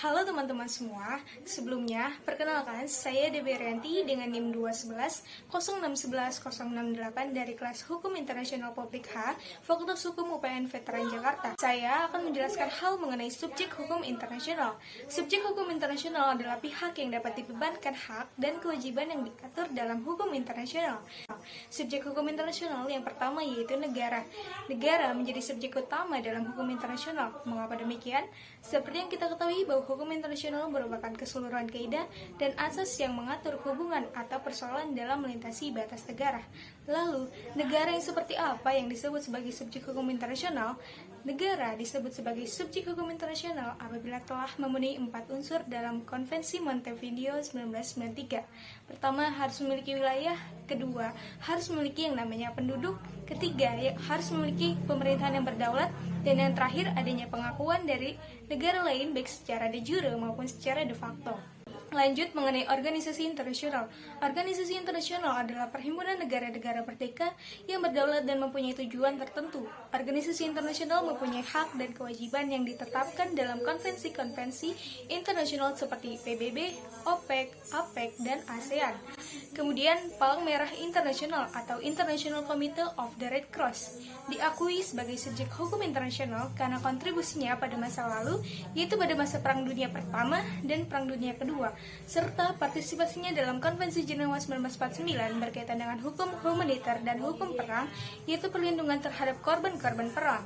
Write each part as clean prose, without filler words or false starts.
Halo teman-teman semua, sebelumnya perkenalkan saya Debbie Rianti dengan NIM 211 0611 068 dari kelas Hukum Internasional Publik H, Fakultas Hukum UPN Veteran Jakarta. Saya akan menjelaskan hal mengenai subjek hukum internasional. Subjek hukum internasional adalah pihak yang dapat dibebankan hak dan kewajiban yang diatur dalam hukum internasional. Subjek hukum internasional yang pertama yaitu negara. Negara menjadi subjek utama dalam hukum internasional. Mengapa demikian? Seperti yang kita ketahui bahwa hukum internasional merupakan keseluruhan kaidah dan asas yang mengatur hubungan atau persoalan dalam melintasi batas negara. Lalu, negara yang seperti apa yang disebut sebagai subjek hukum internasional? Negara disebut sebagai subjek hukum internasional apabila telah memenuhi 4 unsur dalam Konvensi Montevideo 1993. Pertama, harus memiliki wilayah. Kedua, harus memiliki yang namanya penduduk. Ketiga, harus memiliki pemerintahan yang berdaulat. Dan yang terakhir, adanya pengakuan dari negara lain baik secara de jure maupun secara de facto. Lanjut mengenai organisasi internasional. Organisasi internasional adalah perhimpunan negara-negara merdeka yang berdaulat dan mempunyai tujuan tertentu. Organisasi internasional mempunyai hak dan kewajiban yang ditetapkan dalam konvensi-konvensi internasional seperti PBB, OPEC, APEC, dan ASEAN. Kemudian, Palang Merah Internasional atau International Committee of the Red Cross diakui sebagai subjek hukum internasional karena kontribusinya pada masa lalu, yaitu pada masa Perang Dunia Pertama dan Perang Dunia Kedua, serta partisipasinya dalam Konvensi Jenewa 1949 berkaitan dengan hukum humaniter dan hukum perang, yaitu perlindungan terhadap korban-korban perang.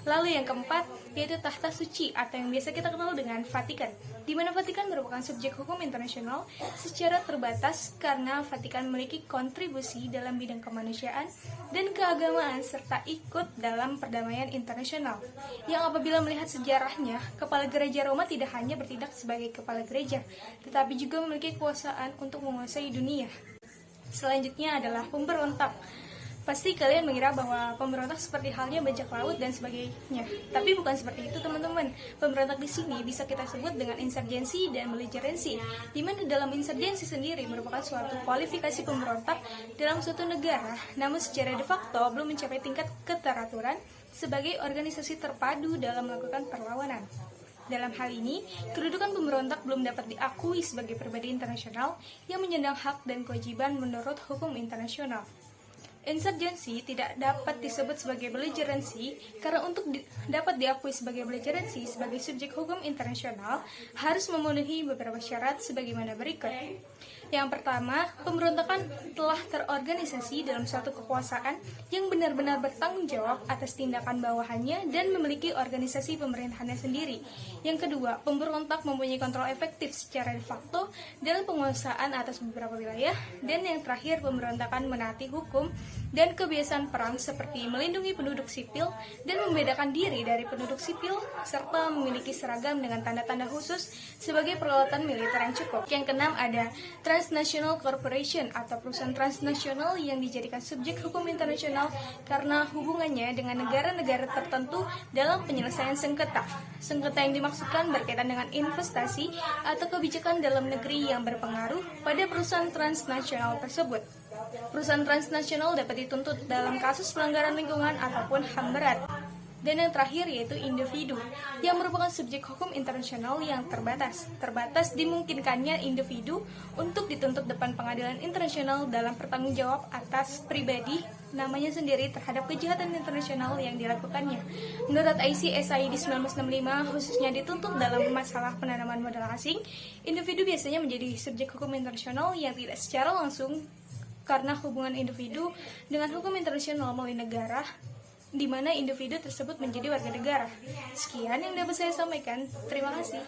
Lalu yang keempat, yaitu Tahta Suci atau yang biasa kita kenal dengan Vatikan, di mana Vatikan merupakan subjek hukum internasional secara terbatas karena Vatikan memiliki kontribusi dalam bidang kemanusiaan dan keagamaan serta ikut dalam perdamaian internasional. Yang apabila melihat sejarahnya, Kepala Gereja Roma tidak hanya bertindak sebagai kepala gereja, tetapi juga memiliki kekuasaan untuk menguasai dunia. Selanjutnya adalah pemberontak. Pasti kalian mengira bahwa pemberontak seperti halnya bajak laut dan sebagainya. Tapi bukan seperti itu, teman-teman. Pemberontak di sini bisa kita sebut dengan insurgensi dan beligerensi, di mana dalam insurgensi sendiri merupakan suatu kualifikasi pemberontak dalam suatu negara, namun secara de facto belum mencapai tingkat keteraturan sebagai organisasi terpadu dalam melakukan perlawanan. Dalam hal ini, kedudukan pemberontak belum dapat diakui sebagai pribadi internasional yang menyandang hak dan kewajiban menurut hukum internasional. Insurgensi tidak dapat disebut sebagai beligerensi karena untuk dapat diakui sebagai beligerensi sebagai subjek hukum internasional harus memenuhi beberapa syarat sebagaimana berikut. Yang pertama, pemberontakan telah terorganisasi dalam suatu kekuasaan yang benar-benar bertanggung jawab atas tindakan bawahannya dan memiliki organisasi pemerintahannya sendiri. Yang kedua, pemberontak mempunyai kontrol efektif secara de facto dalam penguasaan atas beberapa wilayah. Dan yang terakhir, pemberontakan menaati hukum dan kebiasaan perang seperti melindungi penduduk sipil dan membedakan diri dari penduduk sipil serta memiliki seragam dengan tanda-tanda khusus sebagai peralatan militer yang cukup. Yang keenam ada Transnational Corporation atau perusahaan transnasional yang dijadikan subjek hukum internasional karena hubungannya dengan negara-negara tertentu dalam penyelesaian sengketa. Sengketa yang dimaksudkan berkaitan dengan investasi atau kebijakan dalam negeri yang berpengaruh pada perusahaan transnasional tersebut. Perusahaan transnasional dapat dituntut dalam kasus pelanggaran lingkungan ataupun HAM berat. Dan yang terakhir yaitu individu, yang merupakan subjek hukum internasional yang terbatas. Terbatas dimungkinkannya individu untuk dituntut depan pengadilan internasional dalam pertanggungjawab atas pribadi namanya sendiri terhadap kejahatan internasional yang dilakukannya. Menurut ICSID 1965, khususnya dituntut dalam masalah penanaman modal asing, individu biasanya menjadi subjek hukum internasional yang tidak secara langsung karena hubungan individu dengan hukum internasional melalui negara, di mana individu tersebut menjadi warga negara. Sekian yang dapat saya sampaikan. Terima kasih.